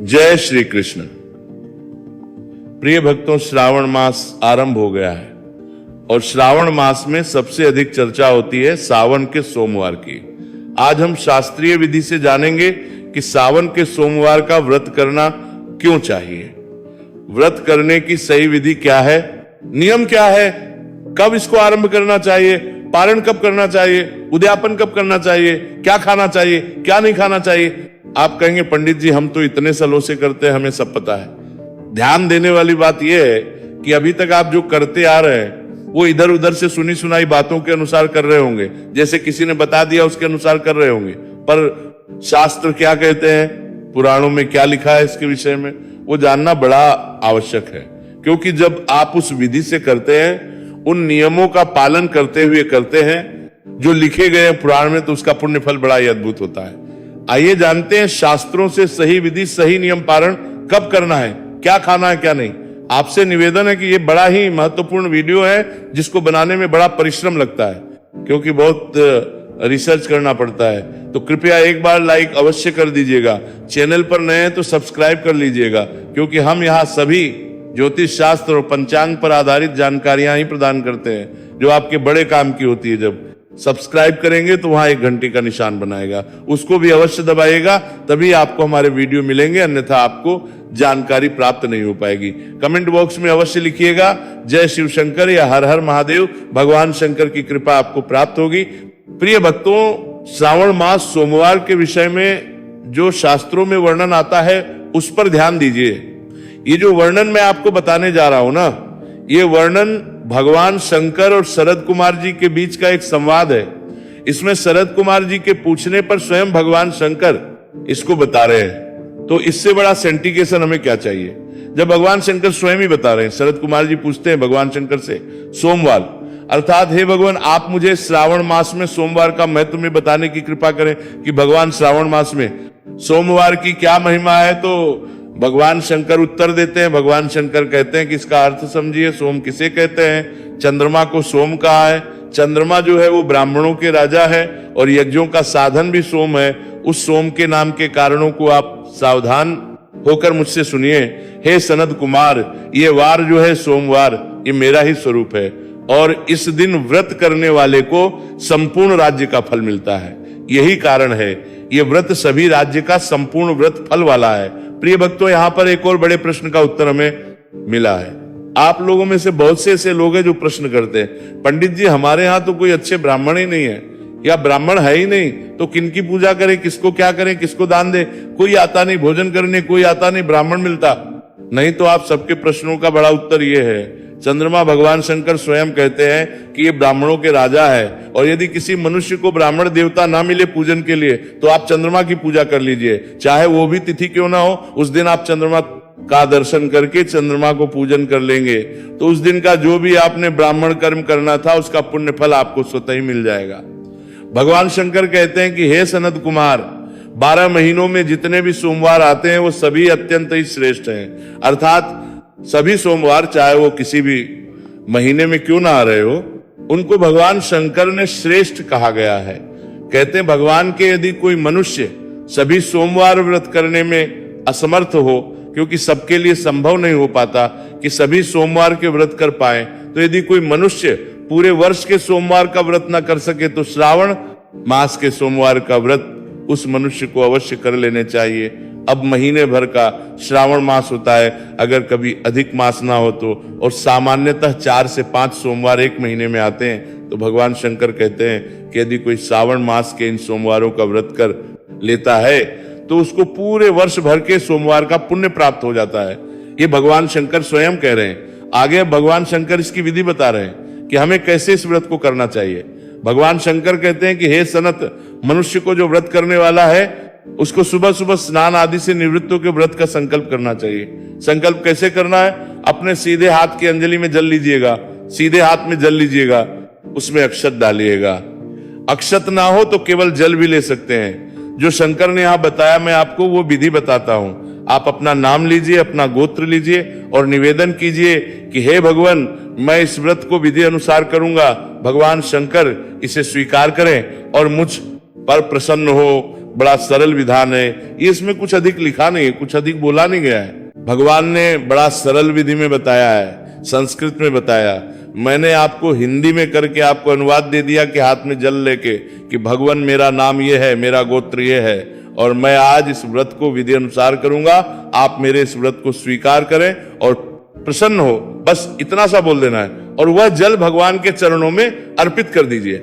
जय श्री कृष्ण। प्रिय भक्तों, श्रावण मास आरंभ हो गया है और श्रावण मास में सबसे अधिक चर्चा होती है सावन के सोमवार की। आज हम शास्त्रीय विधि से जानेंगे कि सावन के सोमवार का व्रत करना क्यों चाहिए, व्रत करने की सही विधि क्या है, नियम क्या है, कब इसको आरंभ करना चाहिए, पारण कब करना चाहिए, उद्यापन कब करना चाहिए, क्या खाना चाहिए, क्या नहीं खाना चाहिए। आप कहेंगे पंडित जी हम तो इतने सालों से करते हैं, हमें सब पता है। ध्यान देने वाली बात यह है कि अभी तक आप जो करते आ रहे हैं वो इधर उधर से सुनी सुनाई बातों के अनुसार कर रहे होंगे, जैसे किसी ने बता दिया उसके अनुसार कर रहे होंगे, पर शास्त्र क्या कहते हैं, पुराणों में क्या लिखा है इसके विषय में, वो जानना बड़ा आवश्यक है। क्योंकि जब आप उस विधि से करते हैं, उन नियमों का पालन करते हुए करते हैं जो लिखे गए हैं पुराण में, तो उसका पुण्य फल बड़ा ही अद्भुत होता है। आइए जानते हैं शास्त्रों से सही विधि, सही नियम पालन कब करना है, क्या खाना है क्या नहीं। आपसे निवेदन है कि ये बड़ा ही महत्वपूर्ण वीडियो है जिसको बनाने में बड़ा परिश्रम लगता है, क्योंकि बहुत रिसर्च करना पड़ता है। तो कृपया एक बार लाइक अवश्य कर दीजिएगा, चैनल पर नए हैं तो सब्सक्राइब कर लीजिएगा, क्योंकि हम यहाँ सभी ज्योतिष शास्त्र और पंचांग पर आधारित जानकारियां ही प्रदान करते हैं जो आपके बड़े काम की होती है। जब सब्सक्राइब करेंगे तो वहां एक घंटे का निशान बनाएगा, उसको भी अवश्य दबाइएगा, तभी आपको हमारे वीडियो मिलेंगे, अन्यथा आपको जानकारी प्राप्त नहीं हो पाएगी। कमेंट बॉक्स में अवश्य लिखिएगा जय शिव शंकर या हर हर महादेव, भगवान शंकर की कृपा आपको प्राप्त होगी। प्रिय भक्तों, श्रावण मास सोमवार के विषय में जो शास्त्रों में वर्णन आता है उस पर ध्यान दीजिए। ये जो वर्णन मैं आपको बताने जा रहा हूं ना, ये वर्णन भगवान शंकर और शरद कुमार जी के बीच का एक संवाद है। इसमें शरद कुमार जी के पूछने पर स्वयं भगवान शंकर इसको बता रहे हैं, तो इससे बड़ा सेंटिकेशन हमें क्या चाहिए जब भगवान शंकर स्वयं ही बता रहे हैं। शरद कुमार जी पूछते हैं भगवान शंकर से सोमवार, अर्थात हे भगवान आप मुझे श्रावण मास में सोमवार का महत्व में बताने की कृपा करें कि भगवान श्रावण मास में सोमवार की क्या महिमा है। तो भगवान शंकर उत्तर देते हैं। भगवान शंकर कहते हैं कि इसका अर्थ समझिए, सोम किसे कहते हैं, चंद्रमा को सोम कहा है। चंद्रमा जो है वो ब्राह्मणों के राजा है और यज्ञों का साधन भी सोम है। उस सोम के नाम के कारणों को आप सावधान होकर मुझसे सुनिए। हे सनद कुमार, ये वार जो है सोमवार, ये मेरा ही स्वरूप है और इस दिन व्रत करने वाले को संपूर्ण राज्य का फल मिलता है। यही कारण है ये व्रत सभी राज्य का संपूर्ण व्रत फल वाला है। प्रिय भक्तों, यहाँ पर एक और बड़े प्रश्न का उत्तर हमें मिला है। आप लोगों में से बहुत से ऐसे लोग हैं जो प्रश्न करते हैं पंडित जी हमारे यहाँ तो कोई अच्छे ब्राह्मण ही नहीं है या ब्राह्मण है ही नहीं, तो किनकी पूजा करें, किसको क्या करें, किसको दान दे, कोई आता नहीं भोजन करने, कोई आता नहीं ब्राह्मण मिलता नहीं। तो आप सबके प्रश्नों का बड़ा उत्तर ये है, चंद्रमा भगवान शंकर स्वयं कहते हैं कि ये ब्राह्मणों के राजा है और यदि किसी मनुष्य को ब्राह्मण देवता ना मिले पूजन के लिए तो आप चंद्रमा की पूजा कर लीजिए, चाहे वो भी तिथि क्यों ना हो। उस दिन आप चंद्रमा का दर्शन करके चंद्रमा को पूजन कर लेंगे तो उस दिन का जो भी आपने ब्राह्मण कर्म करना था उसका पुण्य फल आपको स्वतः ही मिल जाएगा। भगवान शंकर कहते हैं कि हे सनद कुमार, 12 महीनों में जितने भी सोमवार आते हैं वो सभी अत्यंत ही श्रेष्ठ हैं। अर्थात सभी सोमवार, चाहे वो किसी भी महीने में क्यों ना आ रहे हो, उनको भगवान शंकर ने श्रेष्ठ कहा गया है। कहते हैं भगवान के यदि कोई मनुष्य सभी सोमवार व्रत करने में असमर्थ हो, क्योंकि सबके लिए संभव नहीं हो पाता कि सभी सोमवार के व्रत कर पाए, तो यदि कोई मनुष्य पूरे वर्ष के सोमवार का व्रत ना कर सके तो श्रावण मास के सोमवार का व्रत उस मनुष्य को अवश्य कर लेने चाहिए। अब महीने भर का श्रावण मास होता है, अगर कभी अधिक मास ना हो तो, और सामान्यतः 4 से 5 सोमवार एक महीने में आते हैं, तो भगवान शंकर कहते हैं कि यदि कोई श्रावण मास के इन सोमवारों का व्रत कर लेता है तो उसको पूरे वर्ष भर के सोमवार का पुण्य प्राप्त हो जाता है। ये भगवान शंकर स्वयं कह रहे हैं। आगे भगवान शंकर इसकी विधि बता रहे हैं कि हमें कैसे इस व्रत को करना चाहिए। भगवान शंकर कहते हैं कि हे सनत, मनुष्य को जो व्रत करने वाला है उसको सुबह सुबह स्नान आदि से निवृत्त होकर व्रत का संकल्प करना चाहिए। संकल्प कैसे करना है, अपने सीधे हाथ की अंजलि में जल लीजिएगा, सीधे हाथ में जल लीजिएगा, उसमें अक्षत डालिएगा। अक्षत ना हो तो केवल जल भी ले सकते हैं। जो शंकर ने यहाँ बताया मैं आपको वो विधि बताता हूँ। आप अपना नाम लीजिए, अपना गोत्र लीजिए और निवेदन कीजिए कि हे भगवान, मैं इस व्रत को विधि अनुसार करूंगा, भगवान शंकर इसे स्वीकार करें और मुझ पर प्रसन्न हो, बड़ा सरल विधान है। ये इसमें कुछ अधिक लिखा नहीं है, कुछ अधिक बोला नहीं गया है। भगवान ने बड़ा सरल विधि में बताया है, संस्कृत में बताया। मैंने आपको हिंदी में करके आपको अनुवाद दे दिया कि हाथ में जल लेके कि भगवान मेरा नाम ये है, मेरा गोत्र ये है, और मैं आज इस व्रत को विधि अनुसार करूंगा, आप मेरे इस व्रत को स्वीकार करें और प्रसन्न हो। बस इतना सा बोल देना है और वह जल भगवान के चरणों में अर्पित कर दीजिए।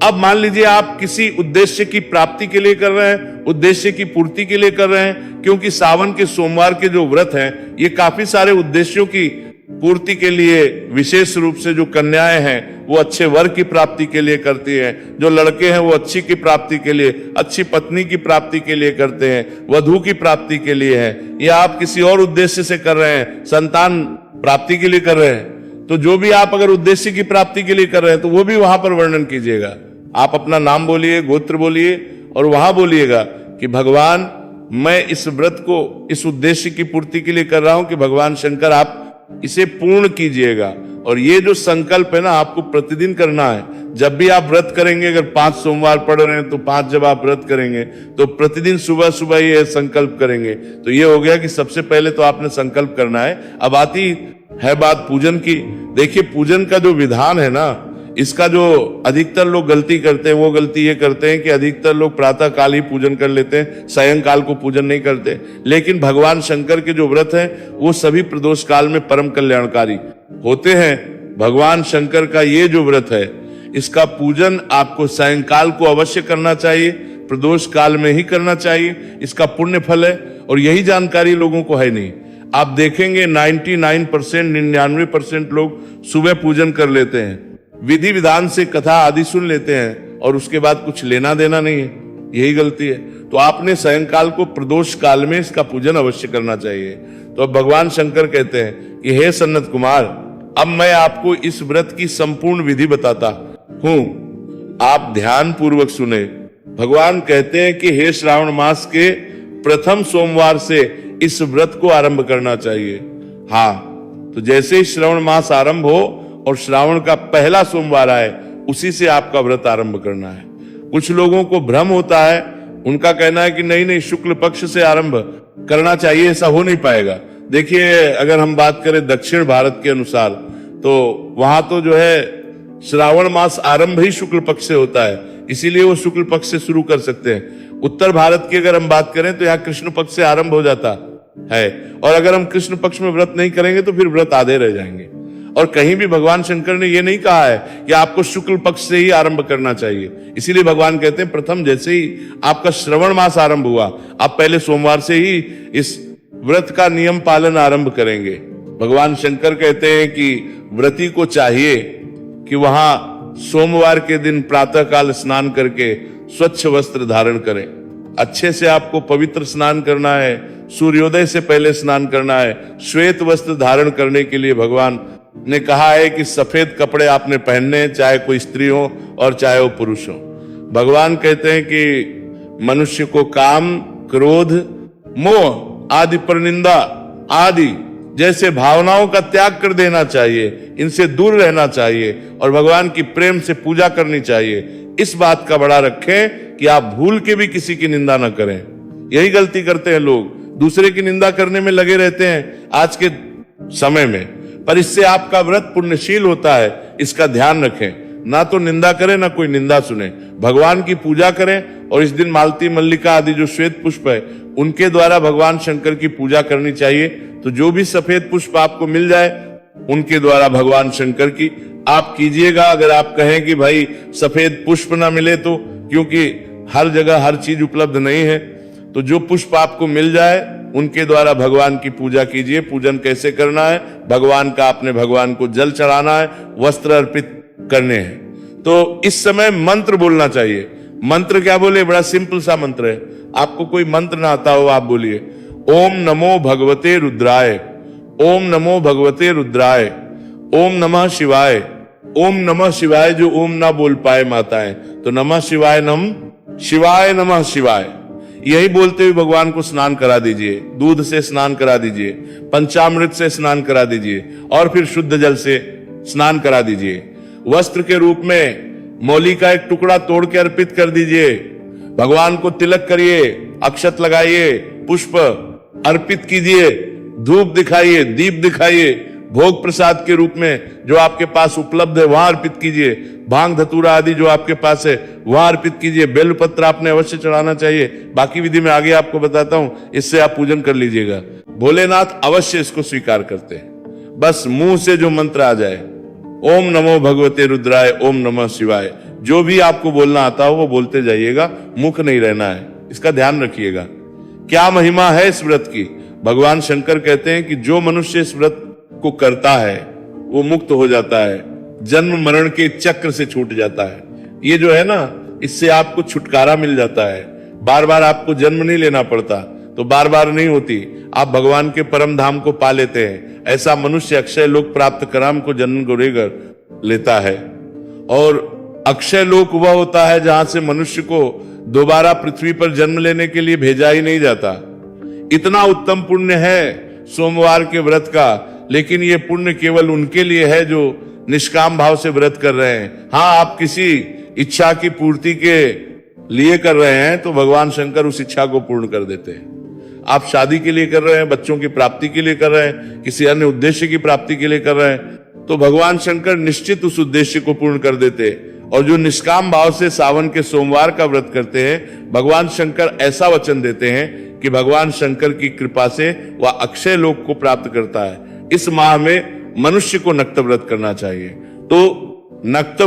अब मान लीजिए आप किसी उद्देश्य की प्राप्ति के लिए कर रहे हैं, उद्देश्य की पूर्ति के लिए कर रहे हैं, क्योंकि सावन के सोमवार के जो व्रत हैं ये काफी सारे उद्देश्यों की पूर्ति के लिए, विशेष रूप से जो कन्याएं हैं वो अच्छे वर की प्राप्ति के लिए करती हैं, जो लड़के हैं वो अच्छी की प्राप्ति के लिए, अच्छी पत्नी की प्राप्ति के लिए करते हैं, वधू की प्राप्ति के लिए है, या आप किसी और उद्देश्य से कर रहे हैं, संतान प्राप्ति के लिए कर रहे हैं, तो जो भी आप अगर उद्देश्य की प्राप्ति के लिए कर रहे हैं तो वो भी वहां पर वर्णन कीजिएगा। आप अपना नाम बोलिए, गोत्र बोलिए और वहां बोलिएगा कि भगवान मैं इस व्रत को इस उद्देश्य की पूर्ति के लिए कर रहा हूं कि भगवान शंकर आप इसे पूर्ण कीजिएगा। और ये जो संकल्प है ना, आपको प्रतिदिन करना है। जब भी आप व्रत करेंगे, अगर 5 सोमवार पड़ रहे हैं तो 5 जब आप व्रत करेंगे तो प्रतिदिन सुबह सुबह ये संकल्प करेंगे। तो ये हो गया कि सबसे पहले तो आपने संकल्प करना है। अब आती है बात पूजन की। देखिए, पूजन का जो विधान है ना, इसका जो अधिकतर लोग गलती करते हैं, वो गलती ये करते हैं कि अधिकतर लोग प्रातः काल ही पूजन कर लेते हैं, सायंकाल को पूजन नहीं करते। लेकिन भगवान शंकर के जो व्रत हैं वो सभी प्रदोष काल में परम कल्याणकारी होते हैं। भगवान शंकर का ये जो व्रत है इसका पूजन आपको सायंकाल को अवश्य करना चाहिए, प्रदोष काल में ही करना चाहिए। इसका पुण्य फल है और यही जानकारी लोगों को है नहीं। आप देखेंगे 99%, 99% लोग सुबह पूजन कर लेते हैं, विधि विधान से कथा आदि सुन लेते हैं और उसके बाद कुछ लेना देना नहीं है। यही गलती है। तो आपने सायंकाल को प्रदोष काल में इसका पूजन अवश्य करना चाहिए। तो अब भगवान शंकर कहते हैं कि हे सनत कुमार, अब मैं आपको इस व्रत की संपूर्ण विधि बताता हूं, आप ध्यान पूर्वक सुने। भगवान कहते हैं कि हे श्रावण मास के प्रथम सोमवार से इस व्रत को आरंभ करना चाहिए। हाँ, तो जैसे ही श्रावण मास आरंभ हो और श्रावण का पहला सोमवार आए, उसी से आपका व्रत आरंभ करना है। कुछ लोगों को भ्रम होता है, उनका कहना है कि नहीं नहीं, शुक्ल पक्ष से आरंभ करना चाहिए। ऐसा हो नहीं पाएगा। देखिए, अगर हम बात करें दक्षिण भारत के अनुसार, तो वहां तो जो है श्रावण मास आरंभ ही शुक्ल पक्ष से होता है, इसीलिए वो शुक्ल पक्ष से शुरू कर सकते हैं। उत्तर भारत की अगर हम बात करें तो यहाँ कृष्ण पक्ष से आरंभ हो जाता है, और अगर हम कृष्ण पक्ष में व्रत नहीं करेंगे तो फिर व्रत आधे रह जाएंगे। और कहीं भी भगवान शंकर ने यह नहीं कहा है कि आपको शुक्ल पक्ष से ही आरंभ करना चाहिए। इसीलिए भगवान कहते हैं प्रथम जैसे ही आपका श्रवण मास आरंभ हुआ, आप पहले सोमवार से ही इस व्रत का नियम पालन आरंभ करेंगे। भगवान शंकर कहते हैं कि व्रती को चाहिए कि वहां सोमवार के दिन प्रातः काल स्नान करके स्वच्छ वस्त्र धारण करें। अच्छे से आपको पवित्र स्नान करना है, सूर्योदय से पहले स्नान करना है। श्वेत वस्त्र धारण करने के लिए भगवान ने कहा है कि सफेद कपड़े आपने पहनने, चाहे कोई स्त्री हो और चाहे वो पुरुष हो। भगवान कहते हैं कि मनुष्य को काम, क्रोध, मोह आदि पर निंदा आदि जैसे भावनाओं का त्याग कर देना चाहिए, इनसे दूर रहना चाहिए और भगवान की प्रेम से पूजा करनी चाहिए। इस बात का बड़ा रखें कि आप भूल के भी किसी की निंदा न करें। यही गलती करते हैं लोग, दूसरे की निंदा करने में लगे रहते हैं आज के समय में, पर इससे आपका व्रत पुण्यशील होता है, इसका ध्यान रखें। ना तो निंदा करें, ना कोई निंदा सुने। भगवान की पूजा करें और इस दिन मालती, मल्लिका आदि जो श्वेत पुष्प है उनके द्वारा भगवान शंकर की पूजा करनी चाहिए। तो जो भी सफेद पुष्प आपको मिल जाए उनके द्वारा भगवान शंकर की आप कीजिएगा। अगर आप कहें कि भाई सफेद पुष्प ना मिले तो, क्योंकि हर जगह हर चीज उपलब्ध नहीं है, तो जो पुष्प आपको मिल जाए उनके द्वारा भगवान की पूजा कीजिए। पूजन कैसे करना है? भगवान का आपने भगवान को जल चढ़ाना है, वस्त्र अर्पित करने हैं। तो इस समय मंत्र बोलना चाहिए। मंत्र क्या बोले? बड़ा सिंपल सा मंत्र है। आपको कोई मंत्र ना आता हो, आप बोलिए ओम नमो भगवते रुद्राय, ओम नमो भगवते रुद्राय, ओम नमः शिवाय। ओम नमः शिवाय जो ओम ना बोल पाए माताएं, तो नमः शिवाय नम शिवाय नमः शिवाय, यही बोलते हुए भगवान को स्नान करा दीजिए। दूध से स्नान करा दीजिए, पंचामृत से स्नान करा दीजिए और फिर शुद्ध जल से स्नान करा दीजिए। वस्त्र के रूप में मौली का एक टुकड़ा तोड़ के अर्पित कर दीजिए। भगवान को तिलक करिए, अक्षत लगाइए, पुष्प अर्पित कीजिए, धूप दिखाइए, दीप दिखाइए, भोग प्रसाद के रूप में जो आपके पास उपलब्ध है वहां अर्पित कीजिए, भांग धतूरा आदि जो आपके पास है वहां अर्पित कीजिए, बेलपत्र आपने अवश्य चढ़ाना चाहिए। बाकी विधि में आगे आपको बताता हूं, इससे आप पूजन कर लीजिएगा। भोलेनाथ अवश्य इसको स्वीकार करते हैं। बस मुंह से जो मंत्र आ जाए, ओम नमो भगवते रुद्राय, ओम नमः शिवाय, जो भी आपको बोलना आता हो वो बोलते जाइएगा, मुख नहीं रहना है, इसका ध्यान रखिएगा। क्या महिमा है इस व्रत की? भगवान शंकर कहते हैं कि जो मनुष्य इस व्रत को करता है वो मुक्त हो जाता है, जन्म मरण के चक्र से छूट जाता है। ये जो है ना, इससे आपको छुटकारा मिल जाता है, बार बार आपको जन्म नहीं लेना पड़ता, तो बार बार नहीं होती, आप भगवान के परम धाम को पा लेते हैं। ऐसा मनुष्य अक्षय लोक प्राप्त कराम को जन्म गोरेगर लेता है। और अक्षय लोक वह होता है जहां से मनुष्य को दोबारा पृथ्वी पर जन्म लेने के लिए भेजा ही नहीं जाता। इतना उत्तम पुण्य है सोमवार के व्रत का, लेकिन ये पुण्य केवल उनके लिए है जो निष्काम भाव से व्रत कर रहे हैं। हाँ, आप किसी इच्छा की पूर्ति के लिए कर रहे हैं तो भगवान शंकर उस इच्छा को पूर्ण कर देते हैं। आप शादी के लिए कर रहे हैं, बच्चों की प्राप्ति के लिए कर रहे हैं, किसी अन्य उद्देश्य की प्राप्ति के लिए कर रहे हैं, तो भगवान शंकर निश्चित उस उद्देश्य को पूर्ण कर देते हैं। और जो निष्काम भाव से सावन के सोमवार का व्रत करते हैं, भगवान शंकर ऐसा वचन देते हैं कि भगवान शंकर की कृपा से वह अक्षय लोक को प्राप्त करता है। इस माह में मनुष्य को नक्त व्रत करना चाहिए। तो नक्त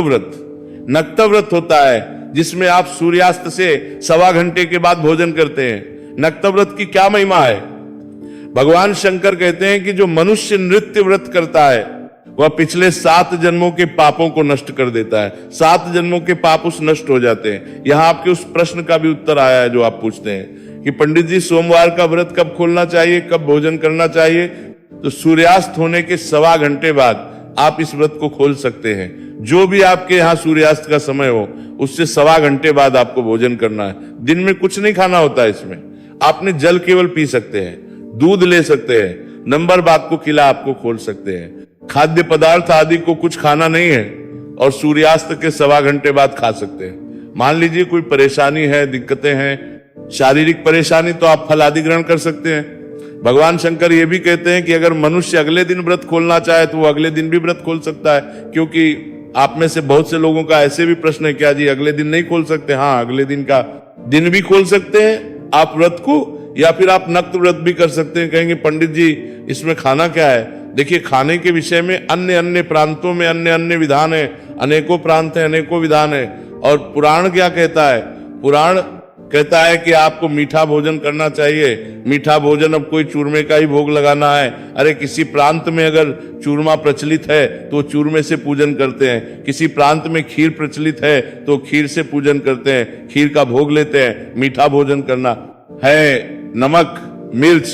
व्रत होता है जिसमें आप सूर्यास्त से 1.25 घंटे के बाद भोजन करते हैं। नक्त व्रत की क्या महिमा है? भगवान शंकर कहते हैं कि जो मनुष्य नृत्य व्रत करता है वह पिछले 7 जन्मों के पापों को नष्ट कर देता है। 7 जन्मों के पाप उस नष्ट हो जाते हैं। यहां आपके उस प्रश्न का भी उत्तर आया है जो आप पूछते हैं कि पंडित जी सोमवार का व्रत कब खोलना चाहिए, कब भोजन करना चाहिए? तो सूर्यास्त होने के 1.25 घंटे बाद आप इस व्रत को खोल सकते हैं। जो भी आपके यहाँ सूर्यास्त का समय हो उससे 1.25 घंटे बाद आपको भोजन करना है। दिन में कुछ नहीं खाना होता है। इसमें आपने जल केवल पी सकते हैं, दूध ले सकते हैं, नंबर बाग को खिला आपको खोल सकते हैं। खाद्य पदार्थ आदि को कुछ खाना नहीं है और सूर्यास्त के 1.25 घंटे बाद खा सकते हैं। मान लीजिए कोई परेशानी है, दिक्कतें हैं, शारीरिक परेशानी, तो आप फल आदि ग्रहण कर सकते हैं। भगवान शंकर ये भी कहते हैं कि अगर मनुष्य अगले दिन व्रत खोलना चाहे तो वो अगले दिन भी व्रत खोल सकता है। क्योंकि आप में से बहुत से लोगों का ऐसे भी प्रश्न है, क्या जी अगले दिन नहीं खोल सकते? हाँ, अगले दिन का दिन भी खोल सकते हैं आप व्रत को, या फिर आप नक्त व्रत भी कर सकते हैं। कहेंगे पंडित जी इसमें खाना क्या है? देखिए, खाने के विषय में अन्य अन्य प्रांतों में अन्य अन्य विधान है, अनेकों प्रांत है, अनेकों विधान है। और पुराण क्या कहता है? पुराण कहता है कि आपको मीठा भोजन करना चाहिए। मीठा भोजन, अब कोई चूरमे का ही भोग लगाना है, अरे किसी प्रांत में अगर चूरमा प्रचलित है तो चूरमे से पूजन करते हैं, किसी प्रांत में खीर प्रचलित है तो खीर से पूजन करते हैं, खीर का भोग लेते हैं। मीठा भोजन करना है, नमक, मिर्च,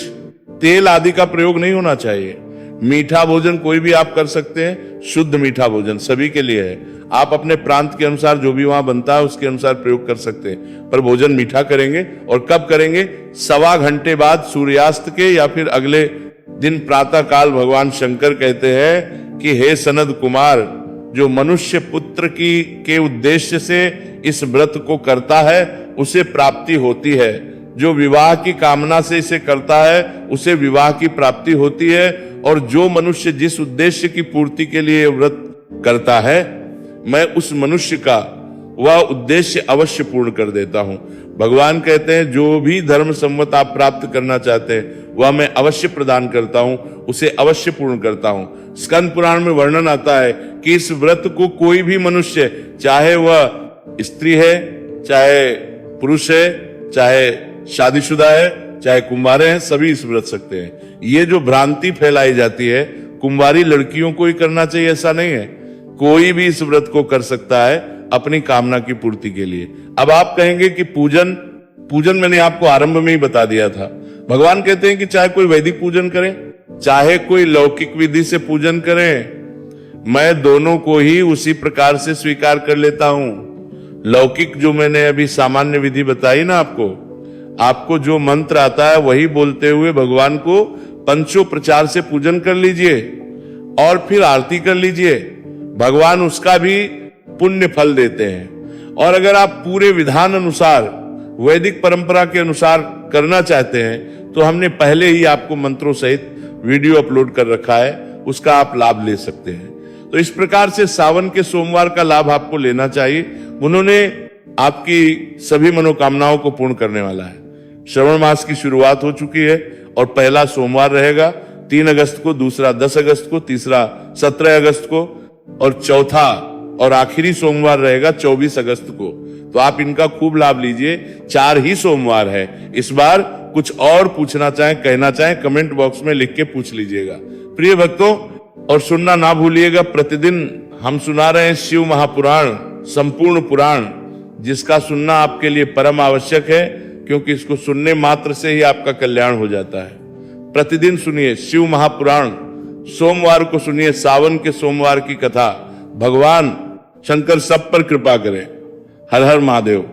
तेल आदि का प्रयोग नहीं होना चाहिए। मीठा भोजन कोई भी आप कर सकते हैं, शुद्ध मीठा भोजन सभी के लिए है। आप अपने प्रांत के अनुसार जो भी वहां बनता है उसके अनुसार प्रयोग कर सकते हैं, पर भोजन मीठा करेंगे। और कब करेंगे? 1.25 घंटे बाद सूर्यास्त के, या फिर अगले दिन प्रातः काल। भगवान शंकर कहते हैं कि हे सनद कुमार, जो मनुष्य पुत्र के उद्देश्य से इस व्रत को करता है उसे प्राप्ति होती है। जो विवाह की कामना से इसे करता है उसे विवाह की प्राप्ति होती है। और जो मनुष्य जिस उद्देश्य की पूर्ति के लिए व्रत करता है, मैं उस मनुष्य का वह उद्देश्य अवश्य पूर्ण कर देता हूं। भगवान कहते हैं जो भी धर्म सम्मत आप प्राप्त करना चाहते हैं वह मैं अवश्य प्रदान करता हूं, उसे अवश्य पूर्ण करता हूं। स्कंद पुराण में वर्णन आता है कि इस व्रत को कोई भी मनुष्य, चाहे वह स्त्री है, चाहे पुरुष है, चाहे शादीशुदा है, चाहे कुंवारे हैं, सभी इस व्रत सकते हैं। ये जो भ्रांति फैलाई जाती है कुंवारी लड़कियों को ही करना चाहिए, ऐसा नहीं है। कोई भी इस व्रत को कर सकता है अपनी कामना की पूर्ति के लिए। अब आप कहेंगे कि पूजन मैंने आपको आरंभ में ही बता दिया था। भगवान कहते हैं कि चाहे कोई वैदिक पूजन करे, चाहे कोई लौकिक विधि से पूजन करे, मैं दोनों को ही उसी प्रकार से स्वीकार कर लेता हूं। लौकिक जो मैंने अभी सामान्य विधि बताई ना आपको जो मंत्र आता है वही बोलते हुए भगवान को पंचोपचार से पूजन कर लीजिए और फिर आरती कर लीजिए। भगवान उसका भी पुण्य फल देते हैं। और अगर आप पूरे विधान अनुसार वैदिक परंपरा के अनुसार करना चाहते हैं तो हमने पहले ही आपको मंत्रों सहित वीडियो अपलोड कर रखा है, उसका आप लाभ ले सकते हैं। तो इस प्रकार से सावन के सोमवार का लाभ आपको लेना चाहिए। उन्होंने आपकी सभी मनोकामनाओं को पूर्ण करने वाला है। श्रावण मास की शुरुआत हो चुकी है और पहला सोमवार रहेगा 3 अगस्त को, दूसरा 10 अगस्त को, तीसरा 17 अगस्त को और चौथा और आखिरी सोमवार रहेगा 24 अगस्त को। तो आप इनका खूब लाभ लीजिए। 4 ही सोमवार है। इस बार कुछ और पूछना चाहें, कहना चाहें, कमेंट बॉक्स में लिख के पूछ लीजिएगा। प्रिय भक्तों, और सुनना ना भूलिएगा, प्रतिदिन हम सुना रहे हैं शिव महापुराण, संपूर्ण पुराण, जिसका सुनना आपके लिए परम आवश्यक है, क्योंकि इसको सुनने मात्र से ही आपका कल्याण हो जाता है। प्रतिदिन सुनिए शिव महापुराण, सोमवार को सुनिए सावन के सोमवार की कथा। भगवान शंकर सब पर कृपा करें। हर हर महादेव।